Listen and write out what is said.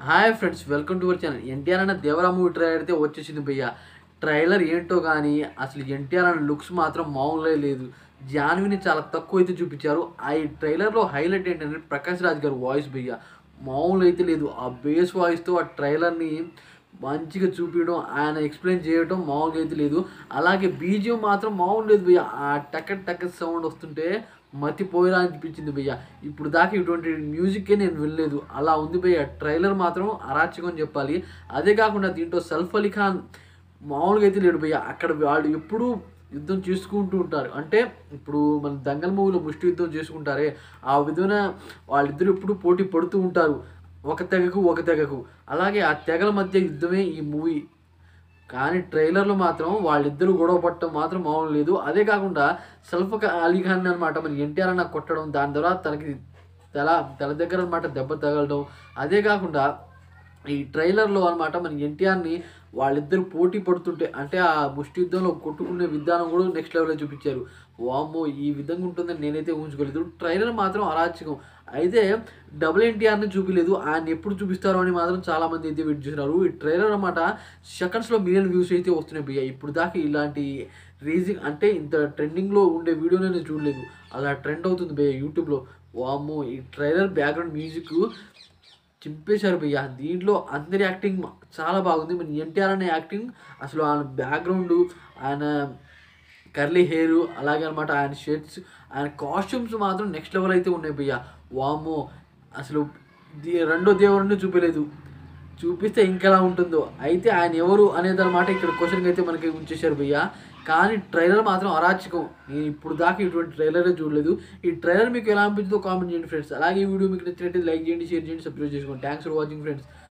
Hi friends, welcome to our channel. NTR అన్న Devara movie trailer అయితే వచ్చేసింది భయ్య. ట్రైలర్ ఏంటో కానీ అసలు ఎన్టీఆర్ అన్న లుక్స్ మాత్రం మామూలుగా లేదు. జాన్విని చాలా తక్కువ అయితే చూపించారు. ఆ ఈ ట్రైలర్లో హైలైట్ ఏంటంటే ప్రకాష్ రాజ్ గారు వాయిస్ భయ్య మామూలు అయితే లేదు. ఆ బేస్ వాయిస్తో ఆ ట్రైలర్ని మంచిగా చూపించడం, ఆయన ఎక్స్ప్లెయిన్ చేయడం మామూలుగా అయితే లేదు. అలాగే బీజిఎం మాత్రం మామూలు లేదు భయ్య. ఆ టక్ టక్ సౌండ్ వస్తుంటే మతిపోయేలా అనిపించింది భయ్య. ఇప్పుడు దాకా ఇటువంటి మ్యూజిక్కే నేను వినలేదు, అలా ఉంది భయ్య. ట్రైలర్ మాత్రం అరాచకం చెప్పాలి. అదే కాకుండా దీంట్లో సైఫ్ అలీ ఖాన్ మామూలుగా అయితే లేడు భయ్య. అక్కడ వాళ్ళు ఎప్పుడూ యుద్ధం చేసుకుంటూ ఉంటారు. అంటే ఇప్పుడు మన దంగల్ మూవీలో ముష్టి యుద్ధం చేసుకుంటారే, ఆ విధమైన వాళ్ళిద్దరు ఎప్పుడు పోటీ పడుతూ ఉంటారు, ఒక తెగకు. అలాగే ఆ తెగల మధ్య యుద్ధమే ఈ మూవీ. కానీ ట్రైలర్లో మాత్రం వాళ్ళిద్దరూ గొడవ పడటం మాత్రం మామూలు లేదు. అదే కాకుండా సైఫ్ అలీ ఖాన్ అనమాట మన ఎన్టీఆర్ అన్న కొట్టడం, దాని ద్వారా తనకి తల దగ్గర అనమాట దెబ్బ తగలడం. అదే కాకుండా ఈ ట్రైలర్లో అనమాట మన ఎన్టీఆర్ని వాళ్ళిద్దరు పోటీ పడుతుంటే, అంటే ఆ ముష్టి యుద్ధంలో కొట్టుకునే విధానం కూడా నెక్స్ట్ లెవెల్లో చూపించారు. వామ్మో, ఈ విధంగా ఉంటుందని నేనైతే ఊహించుకోలేదు. ట్రైలర్ మాత్రం అరాచకం. అయితే డబుల్ ఎన్టీఆర్ని చూపించలేదు, ఆయన ఎప్పుడు చూపిస్తారో అని మాత్రం చాలామంది అయితే వెయిట్ చేస్తున్నారు. ఈ ట్రైలర్ అనమాట సెకండ్స్లో మిలియన్ వ్యూస్ అయితే వస్తున్నాయి భయ్య. ఇప్పుడు దాకా ఇలాంటి రీజింగ్ అంటే ఇంత ట్రెండింగ్లో ఉండే వీడియోనే నేను చూడలేదు. అలా ట్రెండ్ అవుతుంది భయ్య యూట్యూబ్లో. వామ్మో, ఈ ట్రైలర్ బ్యాక్గ్రౌండ్ మ్యూజిక్ చింపేశారు భయ్య. దీంట్లో అందరి యాక్టింగ్ చాలా బాగుంది. మన ఎన్టీఆర్ అనే యాక్టింగ్ అసలు ఆయన బ్యాక్గ్రౌండు, ఆయన కర్లీ హెయిర్, అలాగే అనమాట ఆయన షర్ట్స్, ఆయన కాస్ట్యూమ్స్ మాత్రం నెక్స్ట్ లెవెల్ అయితే ఉన్నాయి భయ్య. వామ్మో, అసలు రెండో దేవుడిని చూపించలేదు, చూపిస్తే ఇంకెలా ఉంటుందో. అయితే ఆయన ఎవరు అనేది అనమాట ఇక్కడ క్వశ్చన్కి అయితే మనకి ఉంచేశారు భయ్య. కానీ ట్రైలర్ మాత్రం అరాచకం. నేను ఇప్పుడు దాకా ఇటువంటి ట్రైలరే చూడలేదు. ఈ ట్రైలర్ మీకు ఎలా అనిపించిందో కామెంట్ చేయండి ఫ్రెండ్స్. అలాగే ఈ వీడియో మీకు నచ్చినట్టు లైక్ చేయండి, షేర్ చేయండి, సబ్స్క్రైబ్ చేసుకోండి. Thanks for watching friends.